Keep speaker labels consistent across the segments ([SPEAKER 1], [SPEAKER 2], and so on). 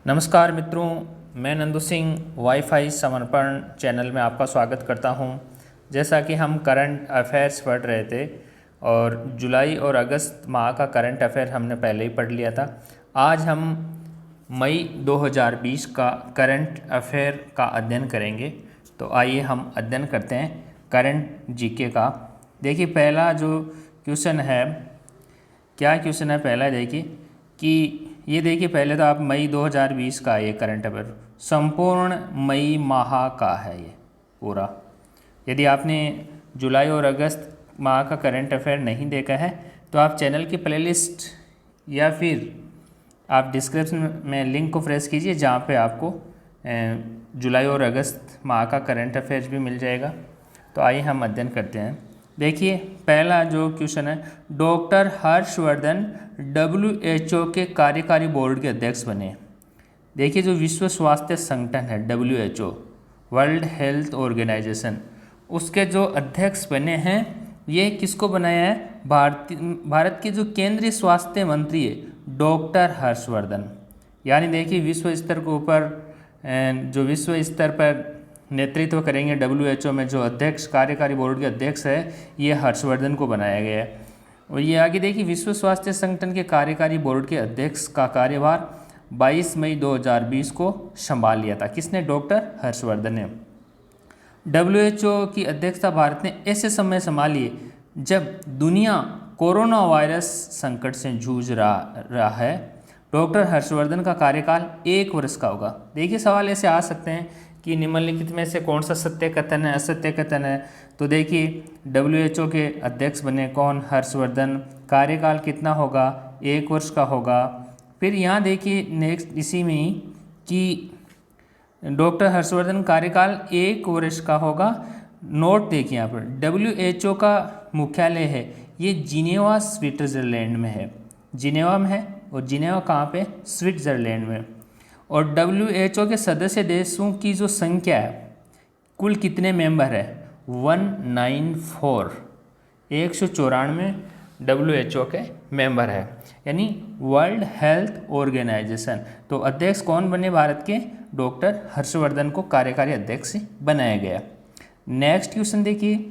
[SPEAKER 1] नमस्कार मित्रों, मैं नंदू सिंह वाईफाई समर्पण चैनल में आपका स्वागत करता हूं। जैसा कि हम करंट अफेयर्स पढ़ रहे थे और जुलाई और अगस्त माह का करंट अफेयर हमने पहले ही पढ़ लिया था। आज हम मई 2020 का करंट अफेयर का अध्ययन करेंगे। तो आइए हम अध्ययन करते हैं करंट जीके का। देखिए पहला जो क्वेश्चन है, क्या क्वेश्चन है पहला, देखिए कि ये देखिए पहले तो आप मई 2020 का ये करंट अफेयर संपूर्ण मई माह का है ये पूरा। यदि आपने जुलाई और अगस्त माह का करंट अफेयर नहीं देखा है तो आप चैनल की प्लेलिस्ट या फिर आप डिस्क्रिप्शन में लिंक को प्रेस कीजिए, जहाँ पे आपको जुलाई और अगस्त माह का करंट अफेयर्स भी मिल जाएगा। तो आइए हम अध्ययन करते हैं। देखिए पहला जो क्वेश्चन है, डॉक्टर हर्षवर्धन WHO के कार्यकारी बोर्ड के अध्यक्ष बने। देखिए जो विश्व स्वास्थ्य संगठन है WHO, वर्ल्ड हेल्थ ऑर्गेनाइजेशन, उसके जो अध्यक्ष बने हैं, ये किसको बनाया है? भारत के जो केंद्रीय स्वास्थ्य मंत्री है डॉक्टर हर्षवर्धन। यानी देखिए विश्व स्तर के ऊपर जो विश्व स्तर पर नेतृत्व करेंगे WHO में, जो अध्यक्ष कार्यकारी बोर्ड के अध्यक्ष है, ये हर्षवर्धन को बनाया गया है। और ये आगे देखिए विश्व स्वास्थ्य संगठन के कार्यकारी बोर्ड के अध्यक्ष का कार्यभार 22 मई 2020 को संभाल लिया था। किसने? डॉक्टर हर्षवर्धन ने। WHO की अध्यक्षता भारत ने ऐसे समय संभाली जब दुनिया कोरोना वायरस संकट से जूझ रहा है। डॉक्टर हर्षवर्धन का कार्यकाल 1 वर्ष का होगा। देखिए सवाल ऐसे आ सकते हैं कि निम्नलिखित में से कौन सा सत्य कथन है, असत्य कथन है। तो देखिए WHO के अध्यक्ष बने कौन? हर्षवर्धन। कार्यकाल कितना होगा? 1 वर्ष का होगा। फिर यहाँ देखिए नेक्स्ट इसी में ही कि डॉक्टर हर्षवर्धन कार्यकाल 1 वर्ष का होगा। नोट देखिए यहाँ पर WHO का मुख्यालय है ये जिनेवा स्विट्जरलैंड में है। जिनेवा में है, और जिनेवा कहाँ पे? स्विट्जरलैंड में। और WHO के सदस्य देशों की जो संख्या है, कुल कितने मेंबर है? 194, 194 WHO के मेंबर है, यानी वर्ल्ड हेल्थ ऑर्गेनाइजेशन। तो अध्यक्ष कौन बने भारत के? डॉक्टर हर्षवर्धन को कार्यकारी अध्यक्ष बनाया गया। नेक्स्ट क्वेश्चन देखिए,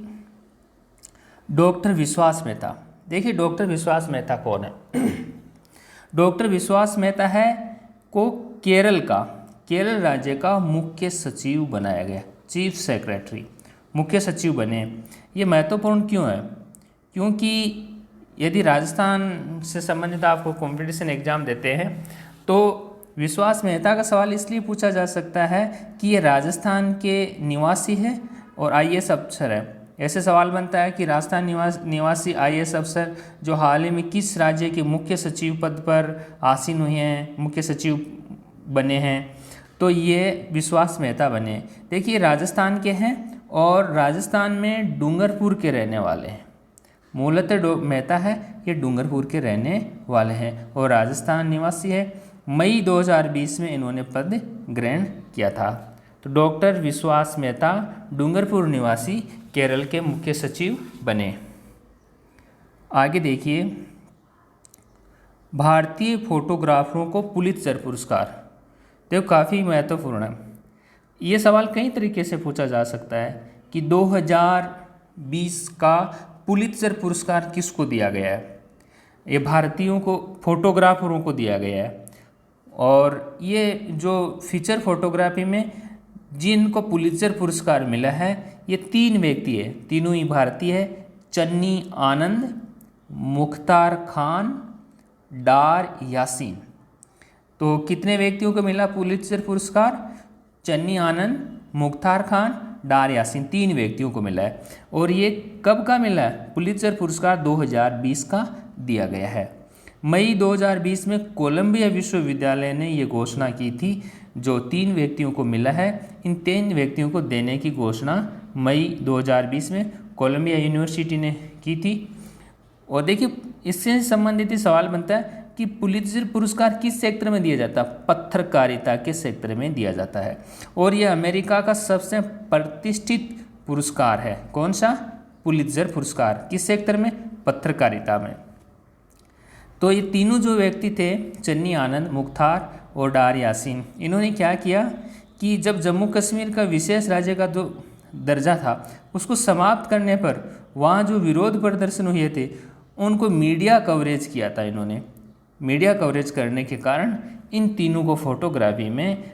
[SPEAKER 1] डॉक्टर विश्वास मेहता। देखिए डॉक्टर विश्वास मेहता कौन है? डॉक्टर विश्वास मेहता है को केरल राज्य का मुख्य सचिव बनाया गया। चीफ सेक्रेटरी, मुख्य सचिव बने। ये महत्वपूर्ण क्यों है? क्योंकि यदि राजस्थान से संबंधित आपको कंपटीशन एग्जाम देते हैं तो विश्वास मेहता का सवाल इसलिए पूछा जा सकता है कि ये राजस्थान के निवासी है और IAS अफसर है। ऐसे सवाल बनता है कि राजस्थान निवासी IAS अफसर जो हाल ही में किस राज्य के मुख्य सचिव पद पर आसीन हुए हैं, मुख्य सचिव बने हैं? तो ये विश्वास मेहता बने। देखिए राजस्थान के हैं और राजस्थान में डूंगरपुर के रहने वाले हैं। मूलतः मेहता है ये डूंगरपुर के रहने वाले हैं और राजस्थान निवासी है। मई 2020 में इन्होंने पद ग्रहण किया था। तो डॉक्टर विश्वास मेहता डूंगरपुर निवासी केरल के मुख्य सचिव बने। आगे देखिए, भारतीय फोटोग्राफरों को पुलित्जर पुरस्कार। देखो काफ़ी महत्वपूर्ण है। ये सवाल कई तरीके से पूछा जा सकता है कि 2020 का पुलित्जर पुरस्कार किसको दिया गया है? ये भारतीयों को, फोटोग्राफरों को दिया गया है। और ये जो फीचर फोटोग्राफी में जिनको पुलित्जर पुरस्कार मिला है, ये 3 व्यक्ति है, तीनों ही भारतीय है। चन्नी आनंद, मुख्तार खान, डार यासीन। तो कितने व्यक्तियों को मिला पुलित्जर पुरस्कार? चन्नी आनंद, मुख्तार खान, डार यासीन, 3 व्यक्तियों को मिला है। और ये कब का मिला है? पुलित्जर पुरस्कार 2020 का दिया गया है। मई 2020 में कोलंबिया विश्वविद्यालय ने ये घोषणा की थी। जो 3 व्यक्तियों को मिला है, इन 3 व्यक्तियों को देने की घोषणा मई 2020 में कोलंबिया यूनिवर्सिटी ने की थी। और देखिए इससे संबंधित ही सवाल बनता है कि पुलित्जर पुरस्कार किस क्षेत्र में दिया जाता है? पत्रकारिता के क्षेत्र में दिया जाता है। और यह अमेरिका का सबसे प्रतिष्ठित पुरस्कार है। कौन सा? पुलित्जर पुरस्कार। किस क्षेत्र में? पत्रकारिता में। तो ये तीनों जो व्यक्ति थे, चन्नी आनंद, मुख्तार और डार यासीन, इन्होंने क्या किया कि जब जम्मू कश्मीर का विशेष राज्य का जो दर्जा था उसको समाप्त करने पर वहाँ जो विरोध प्रदर्शन हुए थे उनको मीडिया कवरेज किया था इन्होंने। मीडिया कवरेज करने के कारण इन तीनों को फोटोग्राफी में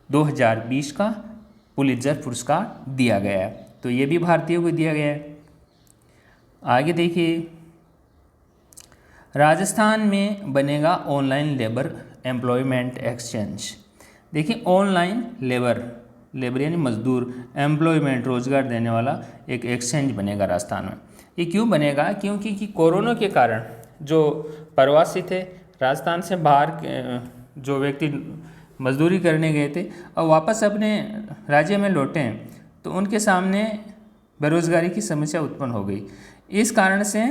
[SPEAKER 1] 2020 का पुलित्जर पुरस्कार दिया गया है। तो ये भी भारतीयों को दिया गया है। आगे देखिए, राजस्थान में बनेगा ऑनलाइन लेबर एम्प्लॉयमेंट एक्सचेंज। देखिए, ऑनलाइन लेबर यानी मजदूर, एम्प्लॉयमेंट रोजगार देने वाला एक एक्सचेंज बनेगा राजस्थान में। ये क्यों बनेगा? क्योंकि कोरोना के कारण जो प्रवासी थे राजस्थान से बाहर जो व्यक्ति मजदूरी करने गए थे और वापस अपने राज्य में लौटे हैं तो उनके सामने बेरोजगारी की समस्या उत्पन्न हो गई। इस कारण से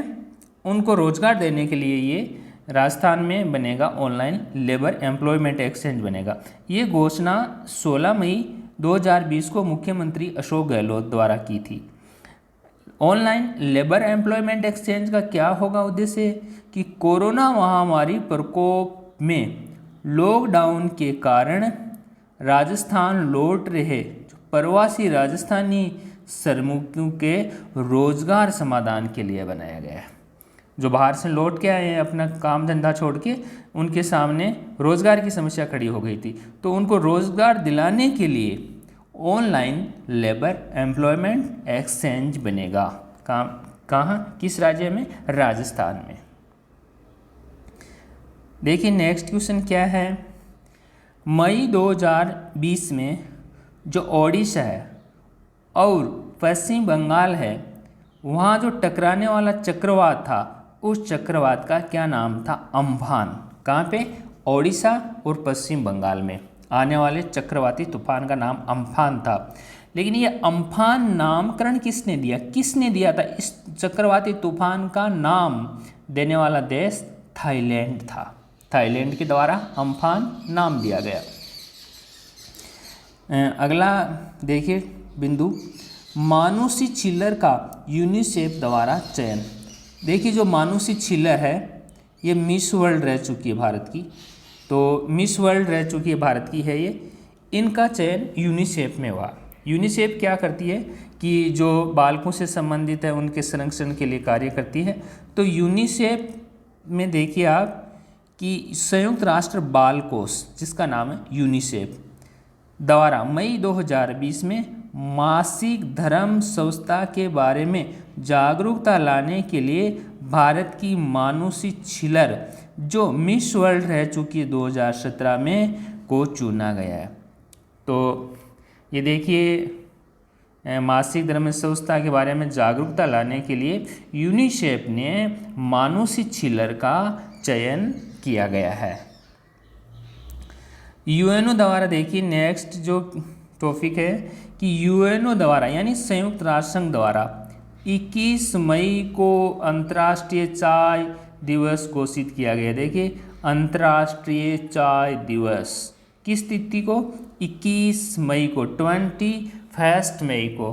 [SPEAKER 1] उनको रोजगार देने के लिए ये राजस्थान में बनेगा ऑनलाइन लेबर एम्प्लॉयमेंट एक्सचेंज बनेगा। ये घोषणा 16 मई 2020 को मुख्यमंत्री अशोक गहलोत द्वारा की थी। ऑनलाइन लेबर एम्प्लॉयमेंट एक्सचेंज का क्या होगा उद्देश्य? कि कोरोना महामारी प्रकोप में लॉकडाउन के कारण राजस्थान लौट रहे प्रवासी राजस्थानी श्रमिकों के रोजगार समाधान के लिए बनाया गया है। जो बाहर से लौट के आए हैं अपना काम धंधा छोड़ के, उनके सामने रोजगार की समस्या खड़ी हो गई थी, तो उनको रोजगार दिलाने के लिए ऑनलाइन लेबर एम्प्लॉयमेंट एक्सचेंज बनेगा। कहाँ, किस राज्य में? राजस्थान में। देखिए नेक्स्ट क्वेश्चन क्या है। मई 2020 में जो ओडिशा है और पश्चिम बंगाल है वहाँ जो टकराने वाला चक्रवात था उस चक्रवात का क्या नाम था? अम्फान। कहाँ पे? ओडिशा और पश्चिम बंगाल में आने वाले चक्रवाती तूफान का नाम अम्फान था। लेकिन ये अम्फान नामकरण किसने दिया? किसने दिया था? इस चक्रवाती तूफान का नाम देने वाला देश थाईलैंड था। थाईलैंड के द्वारा अम्फान नाम दिया गया। अगला देखिए बिंदु, मानुषी छिल्लर का यूनिसेफ द्वारा चयन। देखिए जो मानुषी छिल्लर है ये मिस वर्ल्ड रह चुकी है भारत की, तो मिस वर्ल्ड रह चुकी है भारत की है ये। इनका चयन यूनिसेफ में हुआ। यूनिसेफ क्या करती है कि जो बालकों से संबंधित है उनके संरक्षण के लिए कार्य करती है। तो यूनिसेफ में देखिए आप कि संयुक्त राष्ट्र बाल कोष जिसका नाम है यूनिसेफ द्वारा मई 2020 में मासिक धर्म स्वच्छता के बारे में जागरूकता लाने के लिए भारत की मानुषी छिल्लर जो मिस वर्ल्ड रह चुकी है 2017 में को चुना गया है। तो ये देखिए मासिक धर्म स्वच्छता के बारे में जागरूकता लाने के लिए यूनिसेफ ने मानुषी छिल्लर का चयन किया गया है। यूएनओ द्वारा देखिए नेक्स्ट जो टॉपिक है कि यूएनओ द्वारा यानी संयुक्त राष्ट्र संघ द्वारा 21 मई को अंतर्राष्ट्रीय चाय दिवस घोषित किया गया। देखिए अंतर्राष्ट्रीय चाय दिवस किस तिथि को? 21 मई को, 21 मई को।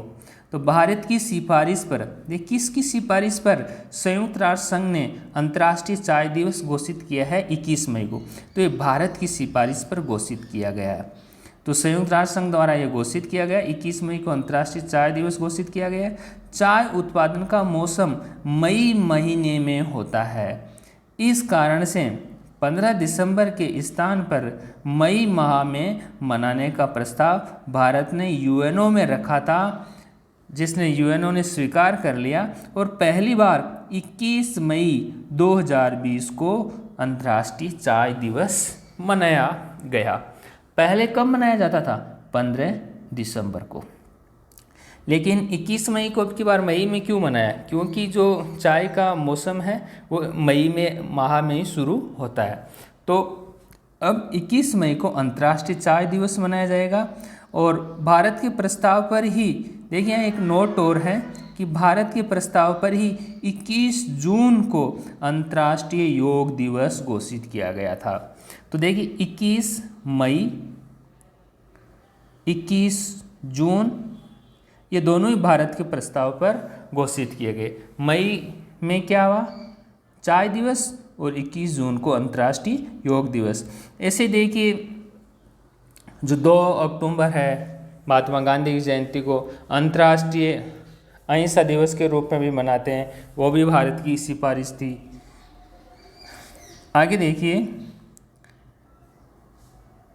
[SPEAKER 1] तो भारत की सिफारिश पर, देखिए किसकी सिफारिश पर संयुक्त राष्ट्र संघ ने अंतर्राष्ट्रीय चाय दिवस घोषित किया है 21 मई को? तो ये भारत की सिफारिश पर घोषित किया गया है। तो संयुक्त राष्ट्र संघ द्वारा ये घोषित किया गया 21 मई को अंतर्राष्ट्रीय चाय दिवस घोषित किया गया। चाय उत्पादन का मौसम मई महीने में होता है। इस कारण से 15 दिसंबर के स्थान पर मई माह में मनाने का प्रस्ताव भारत ने यूएनओ में रखा था, जिसने यूएनओ ने स्वीकार कर लिया और पहली बार 21 मई 2020 को अंतर्राष्ट्रीय चाय दिवस मनाया गया। पहले कब मनाया जाता था? 15 दिसंबर को। लेकिन 21 मई को अब की बार मई में क्यों मनाया? क्योंकि जो चाय का मौसम है वो मई में माह में ही शुरू होता है। तो अब 21 मई को अंतर्राष्ट्रीय चाय दिवस मनाया जाएगा। और भारत के प्रस्ताव पर ही देखिए यहाँ एक नोट और है कि भारत के प्रस्ताव पर ही 21 जून को अंतर्राष्ट्रीय योग दिवस घोषित किया गया था। तो देखिए 21 मई, 21 जून ये दोनों ही भारत के प्रस्ताव पर घोषित किए गए। मई में क्या हुआ? चाय दिवस, और 21 जून को अंतर्राष्ट्रीय योग दिवस। ऐसे देखिए जो 2 अक्टूबर है महात्मा गांधी की जयंती को अंतर्राष्ट्रीय अहिंसा दिवस के रूप में भी मनाते हैं, वो भी भारत की सिफारिश थी। आगे देखिए,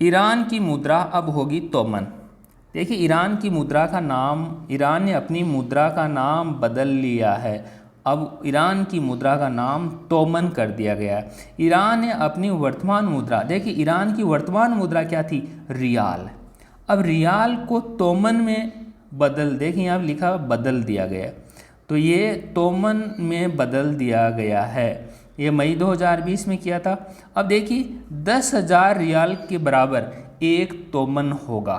[SPEAKER 1] ईरान की मुद्रा अब होगी तोमन। देखिए ईरान ने अपनी मुद्रा का नाम बदल लिया है। अब ईरान की मुद्रा का नाम तोमन कर दिया गया है। ईरान ने अपनी वर्तमान मुद्रा, देखिए ईरान की वर्तमान मुद्रा क्या थी, रियाल। अब रियाल को तोमन में देखिए यहाँ लिखा बदल दिया गया, तो ये तोमन में बदल दिया गया है। ये मई 2020 में किया था। अब देखिए 10,000 रियाल के बराबर एक तोमन होगा।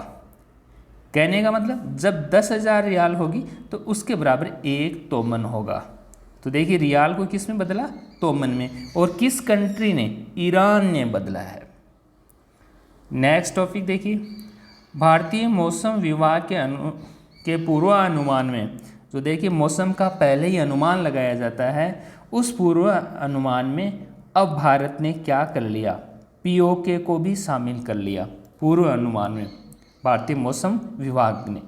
[SPEAKER 1] कहने का मतलब जब 10,000 रियाल होगी तो उसके बराबर एक तोमन होगा। तो देखिए रियाल को किस में बदला, तोमन में। और किस कंट्री ने, ईरान ने बदला है। नेक्स्ट टॉपिक देखिए, भारतीय मौसम विभाग के पूर्वानुमान में, जो देखिए मौसम का पहले ही अनुमान लगाया जाता है, उस पूर्व अनुमान में अब भारत ने क्या कर लिया, पीओके को भी शामिल कर लिया पूर्व अनुमान में भारतीय मौसम विभाग ने।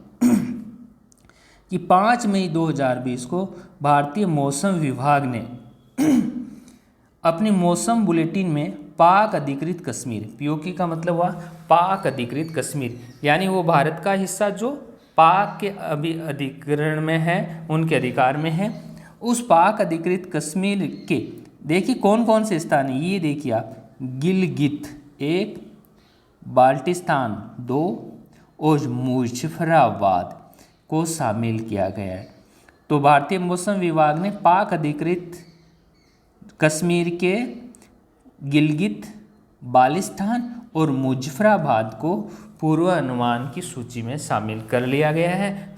[SPEAKER 1] कि 5 मई 2020 को भारतीय मौसम विभाग ने अपनी मौसम बुलेटिन में पाक अधिकृत कश्मीर, पीओके का मतलब हुआ पाक अधिकृत कश्मीर, यानी वो भारत का हिस्सा जो पाक के अधिग्रहण में है, उनके अधिकार में है, उस पाक अधिकृत कश्मीर के देखिए कौन कौन से स्थान है, ये देखिए आप, गिलगित 1, बाल्टिस्तान 2 और मुजफ्फराबाद को शामिल किया गया है। तो भारतीय मौसम विभाग ने पाक अधिकृत कश्मीर के गिलगित, बाल्टिस्तान और मुजफ्फराबाद को पूर्व अनुमान की सूची में शामिल कर लिया गया है,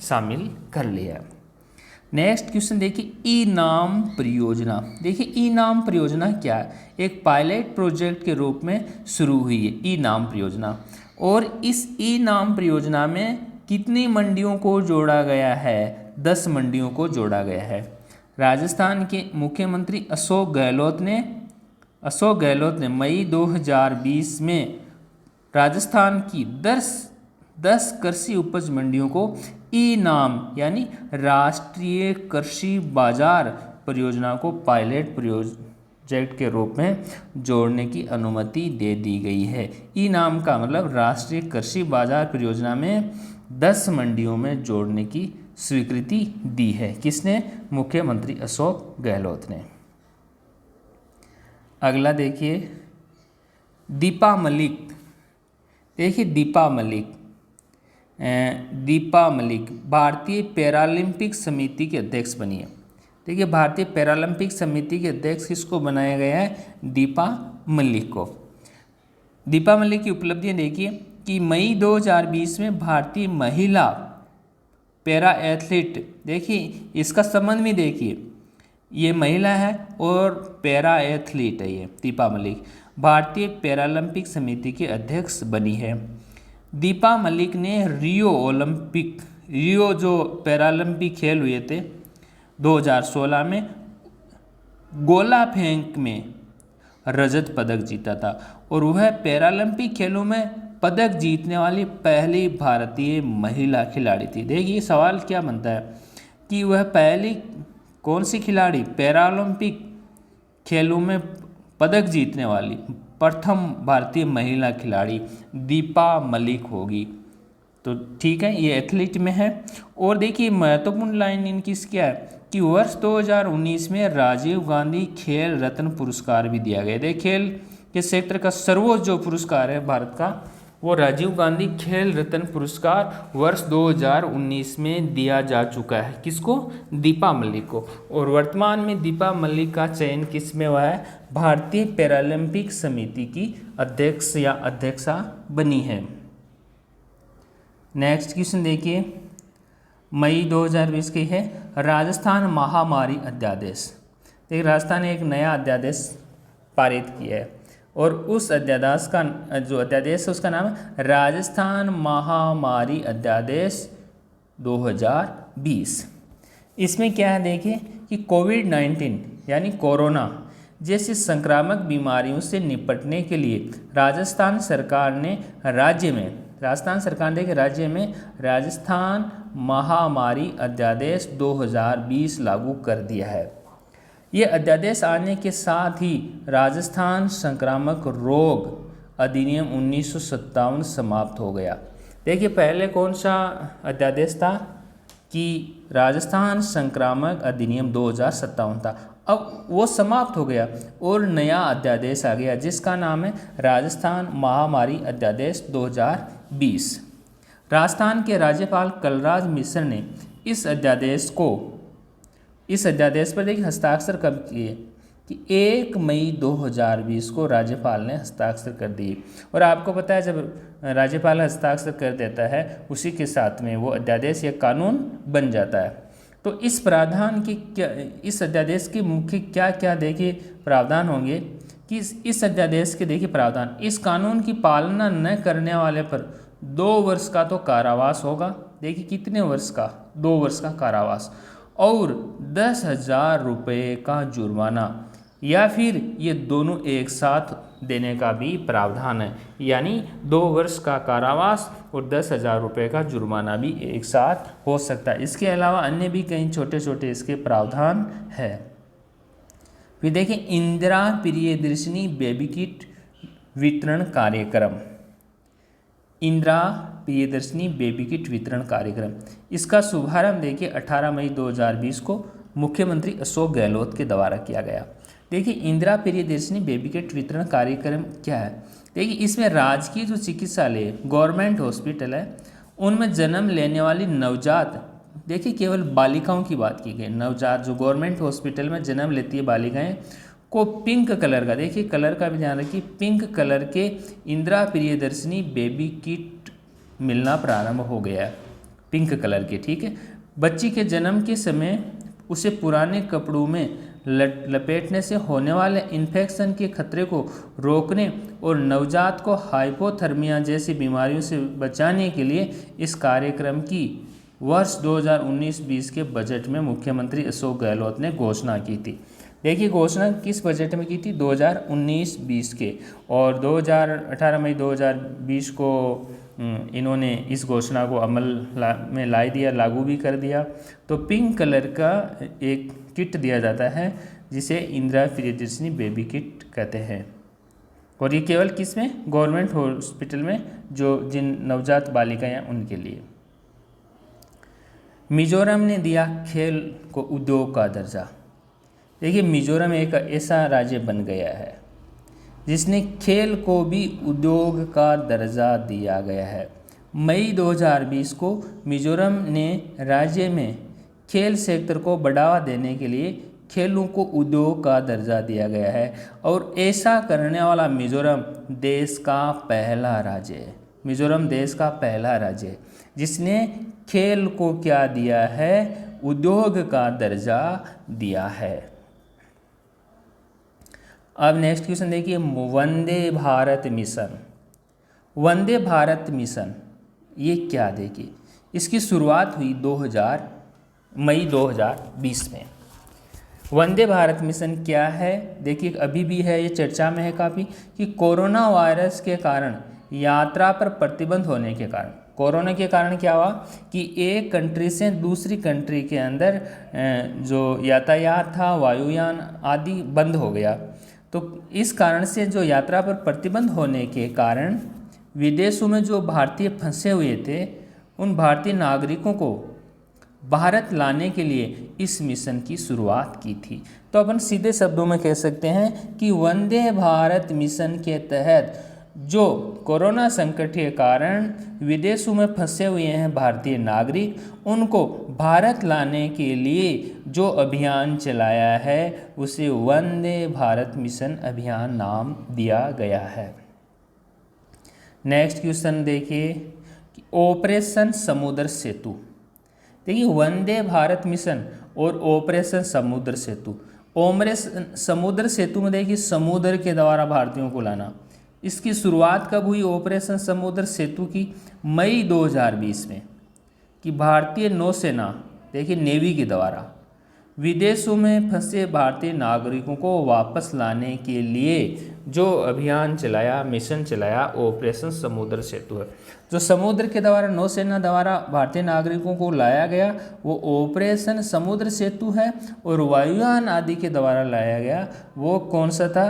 [SPEAKER 1] नेक्स्ट क्वेश्चन देखिए, ई नाम परियोजना। देखिए ई नाम परियोजना क्या है, एक पायलट प्रोजेक्ट के रूप में शुरू हुई है ई नाम परियोजना। और इस ई नाम परियोजना में कितनी मंडियों को जोड़ा गया है, 10 मंडियों को जोड़ा गया है। राजस्थान के मुख्यमंत्री अशोक गहलोत ने मई 2020 में राजस्थान की 10 कृषि उपज मंडियों को ई नाम यानी राष्ट्रीय कृषि बाजार परियोजना को पायलट प्रोजेक्ट के रूप में जोड़ने की अनुमति दे दी गई है। ई नाम का मतलब राष्ट्रीय कृषि बाजार परियोजना में 10 मंडियों में जोड़ने की स्वीकृति दी है। किसने, मुख्यमंत्री अशोक गहलोत ने। अगला देखिए, दीपा मलिक। देखिए दीपा मलिक भारतीय पैरालंपिक समिति के अध्यक्ष बनी है। देखिए भारतीय पैरालंपिक समिति के अध्यक्ष किसको बनाया गया है, दीपा मलिक को। दीपा मलिक की उपलब्धियां देखिए कि मई 2020 में भारतीय महिला पैरा एथलीट, देखिए इसका संबंध भी देखिए, ये महिला है और पैरा एथलीट है। ये दीपा मलिक भारतीय पैरालंपिक समिति के अध्यक्ष बनी है। दीपा मलिक ने रियो जो पैरालंपिक खेल हुए थे 2016 में गोला फेंक में रजत पदक जीता था और वह पैरालंपिक खेलों में पदक जीतने वाली पहली भारतीय महिला खिलाड़ी थी। देखिए सवाल क्या बनता है कि वह पहली कौन सी खिलाड़ी पैरालंपिक खेलों में पदक जीतने वाली प्रथम भारतीय महिला खिलाड़ी दीपा मलिक होगी। तो ठीक है, ये एथलीट में है। और देखिए महत्वपूर्ण लाइन इनकी क्या है कि वर्ष 2019 में राजीव गांधी खेल रत्न पुरस्कार भी दिया गया। देखिए खेल के क्षेत्र का सर्वोच्च जो पुरस्कार है भारत का, वो राजीव गांधी खेल रत्न पुरस्कार वर्ष 2019 में दिया जा चुका है। किसको, दीपा मलिक को। और वर्तमान में दीपा मलिक का चयन किस में हुआ है, भारतीय पैरालंपिक समिति की अध्यक्ष या अध्यक्षा बनी है। नेक्स्ट क्वेश्चन देखिए, मई 2020 की है राजस्थान महामारी अध्यादेश। देखिए राजस्थान ने एक नया अध्यादेश पारित किया है और उस अध्यादेश का जो अध्यादेश है उसका नाम है राजस्थान महामारी अध्यादेश 2020। इसमें क्या है देखिए कि कोविड-19 यानी कोरोना जैसी संक्रामक बीमारियों से निपटने के लिए राजस्थान सरकार ने राज्य में राजस्थान महामारी अध्यादेश 2020 लागू कर दिया है। ये अध्यादेश आने के साथ ही राजस्थान संक्रामक रोग अधिनियम 1957 समाप्त हो गया। देखिए पहले कौन सा अध्यादेश था कि राजस्थान संक्रामक अधिनियम 2057 था, अब वो समाप्त हो गया और नया अध्यादेश आ गया जिसका नाम है राजस्थान महामारी अध्यादेश 2020। राजस्थान के राज्यपाल कलराज मिश्र ने इस अध्यादेश पर देखिए हस्ताक्षर कब किए कि 1 मई 2020 को राज्यपाल ने हस्ताक्षर कर दिए। और आपको पता है जब राज्यपाल हस्ताक्षर कर देता है उसी के साथ में वो अध्यादेश या कानून बन जाता है। तो इस प्रावधान की इस अध्यादेश के मुख्य क्या क्या देखिए प्रावधान होंगे कि इस अध्यादेश के देखिए प्रावधान, इस कानून की पालना न करने वाले पर 2 वर्ष का तो कारावास होगा। देखिए कितने वर्ष का, 2 वर्ष का कारावास और 10,000 रुपये का जुर्माना, या फिर ये दोनों एक साथ देने का भी प्रावधान है, यानी 2 वर्ष का कारावास और 10,000 रुपये का जुर्माना भी एक साथ हो सकता है। इसके अलावा अन्य भी कई छोटे छोटे इसके प्रावधान है। फिर देखिए इंदिरा प्रियदर्शिनी बेबी किट वितरण कार्यक्रम, इंदिरा प्रियदर्शिनी बेबी किट वितरण कार्यक्रम, इसका शुभारंभ देखिए 18 मई 2020 को मुख्यमंत्री अशोक गहलोत के द्वारा किया गया। देखिए इंदिरा प्रियदर्शिनी बेबी किट वितरण कार्यक्रम क्या है, देखिए इसमें राजकीय जो चिकित्सालय गवर्नमेंट हॉस्पिटल है उनमें जन्म लेने वाली नवजात, देखिए केवल बालिकाओं की बात की गई, नवजात जो गवर्नमेंट हॉस्पिटल में जन्म लेती है बालिकाएं को पिंक कलर का, देखिए कलर का भी ध्यान रखिए, पिंक कलर के इंदिरा प्रियदर्शिनी बेबी किट मिलना प्रारंभ हो गया है, पिंक कलर के, ठीक है। बच्ची के जन्म के समय उसे पुराने कपड़ों में लपेटने से होने वाले इन्फेक्शन के खतरे को रोकने और नवजात को हाइपोथर्मिया जैसी बीमारियों से बचाने के लिए इस कार्यक्रम की वर्ष 2019-20 के बजट में मुख्यमंत्री अशोक गहलोत ने घोषणा की थी। देखिए घोषणा किस बजट में की थी, 2019-20 के, और 18 मई 2020 को इन्होंने इस घोषणा को अमल में ला दिया, लागू भी कर दिया। तो पिंक कलर का एक किट दिया जाता है जिसे इंदिरा प्रियदर्शिनी बेबी किट कहते हैं, और ये केवल किस में, गवर्नमेंट हॉस्पिटल में जो जिन नवजात बालिकाएं हैं उनके लिए। मिजोरम ने दिया खेल को उद्योग का दर्जा। देखिए मिजोरम एक ऐसा राज्य बन गया है जिसने खेल को भी उद्योग का दर्जा दिया गया है। मई 2020 को मिजोरम ने राज्य में खेल सेक्टर को बढ़ावा देने के लिए खेलों को उद्योग का दर्जा दिया गया है, और ऐसा करने वाला मिजोरम देश का पहला राज्य है। मिजोरम देश का पहला राज्य है जिसने खेल को क्या दिया है, उद्योग का दर्जा दिया है। अब नेक्स्ट क्वेश्चन देखिए, वंदे भारत मिशन। वंदे भारत मिशन ये क्या, देखिए इसकी शुरुआत हुई मई 2020 में। वंदे भारत मिशन क्या है, देखिए अभी भी है, ये चर्चा में है काफ़ी, कि कोरोना वायरस के कारण यात्रा पर प्रतिबंध होने के कारण, कोरोना के कारण क्या हुआ कि एक कंट्री से दूसरी कंट्री के अंदर जो यातायात था, वायुयान आदि बंद हो गया। तो इस कारण से जो यात्रा पर प्रतिबंध होने के कारण विदेशों में जो भारतीय फंसे हुए थे उन भारतीय नागरिकों को भारत लाने के लिए इस मिशन की शुरुआत की थी। तो अपन सीधे शब्दों में कह सकते हैं कि वंदे भारत मिशन के तहत जो कोरोना संकट के कारण विदेशों में फंसे हुए हैं भारतीय नागरिक, उनको भारत लाने के लिए जो अभियान चलाया है उसे वंदे भारत मिशन अभियान नाम दिया गया है। नेक्स्ट क्वेश्चन देखिए, ऑपरेशन समुद्र सेतु। देखिए वंदे भारत मिशन और ऑपरेशन समुद्र सेतु, ऑपरेशन समुद्र सेतु में देखिए समुद्र के द्वारा भारतीयों को लाना, इसकी शुरुआत कब हुई ऑपरेशन समुद्र सेतु की, मई 2020 में, कि भारतीय नौसेना, देखिए नेवी के द्वारा विदेशों में फंसे भारतीय नागरिकों को वापस लाने के लिए जो अभियान चलाया, मिशन चलाया, ऑपरेशन समुद्र सेतु है। जो समुद्र के द्वारा, नौसेना द्वारा भारतीय नागरिकों को लाया गया वो ऑपरेशन समुद्र सेतु है। और वायुयान आदि के द्वारा लाया गया वो कौन सा था?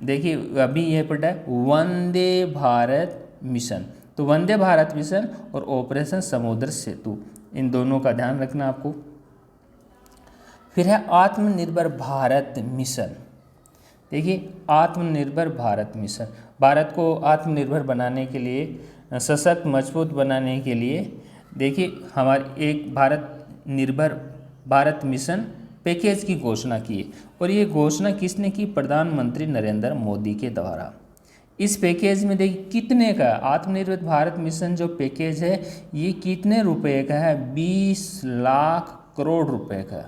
[SPEAKER 1] देखिए अभी ये पढ़ा है वंदे भारत मिशन। तो वंदे भारत मिशन और ऑपरेशन समुद्र सेतु, इन दोनों का ध्यान रखना आपको। फिर है आत्मनिर्भर भारत मिशन। देखिए आत्मनिर्भर भारत मिशन, भारत को आत्मनिर्भर बनाने के लिए, सशक्त मजबूत बनाने के लिए देखिए हमारे एक भारत निर्भर भारत मिशन पैकेज की घोषणा की है। और ये घोषणा किसने की? प्रधानमंत्री नरेंद्र मोदी के द्वारा। इस पैकेज में देखिए कितने का आत्मनिर्भर भारत मिशन जो पैकेज है ये कितने रुपए का है? 20 लाख करोड़ रुपए का,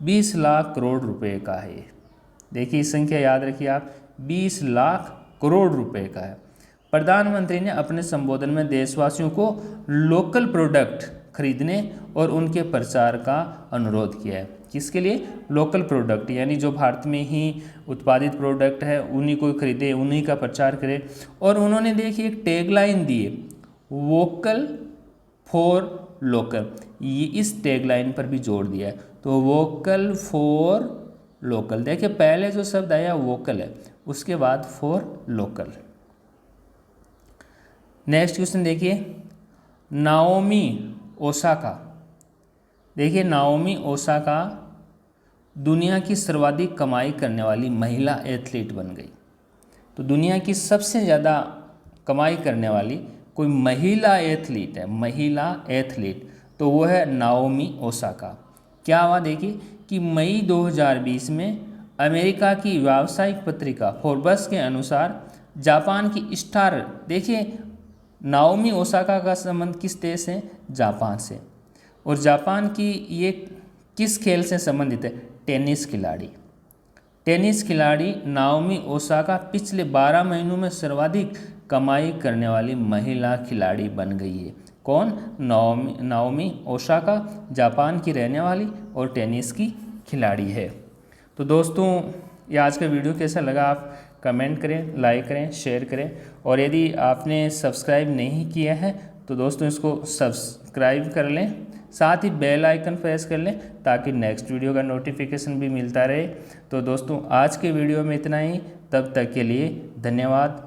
[SPEAKER 1] 20 लाख करोड़ रुपए का है। देखिए इस संख्या याद रखिए आप, 20 लाख करोड़ रुपए का है। प्रधानमंत्री ने अपने संबोधन में देशवासियों को लोकल प्रोडक्ट खरीदने और उनके प्रचार का अनुरोध किया है। किसके लिए? लोकल प्रोडक्ट, यानी जो भारत में ही उत्पादित प्रोडक्ट है उन्हीं को खरीदे, उन्हीं का प्रचार करें। और उन्होंने देखिए एक टैगलाइन दी है, वोकल फॉर लोकल। ये इस टैगलाइन पर भी जोर दिया है। तो वोकल फॉर लोकल, देखिए पहले जो शब्द आया वोकल है, उसके बाद फॉर लोकल। नेक्स्ट क्वेश्चन देखिए, नाओमी ओसाका। देखिए नाओमी ओसाका दुनिया की सर्वाधिक कमाई करने वाली महिला एथलीट बन गई। तो दुनिया की सबसे ज़्यादा कमाई करने वाली कोई महिला एथलीट है, महिला एथलीट, तो वो है नाओमी ओसाका। क्या हुआ देखिए कि मई 2020 में अमेरिका की व्यावसायिक पत्रिका फोर्ब्स के अनुसार जापान की स्टार, देखिए नाओमी ओसाका का संबंध किस देश से? जापान से। और जापान की ये किस खेल से संबंधित है? टेनिस खिलाड़ी। टेनिस खिलाड़ी नाओमी ओसाका पिछले 12 महीनों में सर्वाधिक कमाई करने वाली महिला खिलाड़ी बन गई है। कौन? नाओमी ओसाका, जापान की रहने वाली और टेनिस की खिलाड़ी है। तो दोस्तों ये आज का वीडियो कैसा लगा आप कमेंट करें, लाइक करें, शेयर करें। और यदि आपने सब्सक्राइब नहीं किया है तो दोस्तों इसको सब्सक्राइब कर लें, साथ ही बेल आइकन प्रेस कर लें ताकि नेक्स्ट वीडियो का नोटिफिकेशन भी मिलता रहे। तो दोस्तों आज के वीडियो में इतना ही, तब तक के लिए धन्यवाद।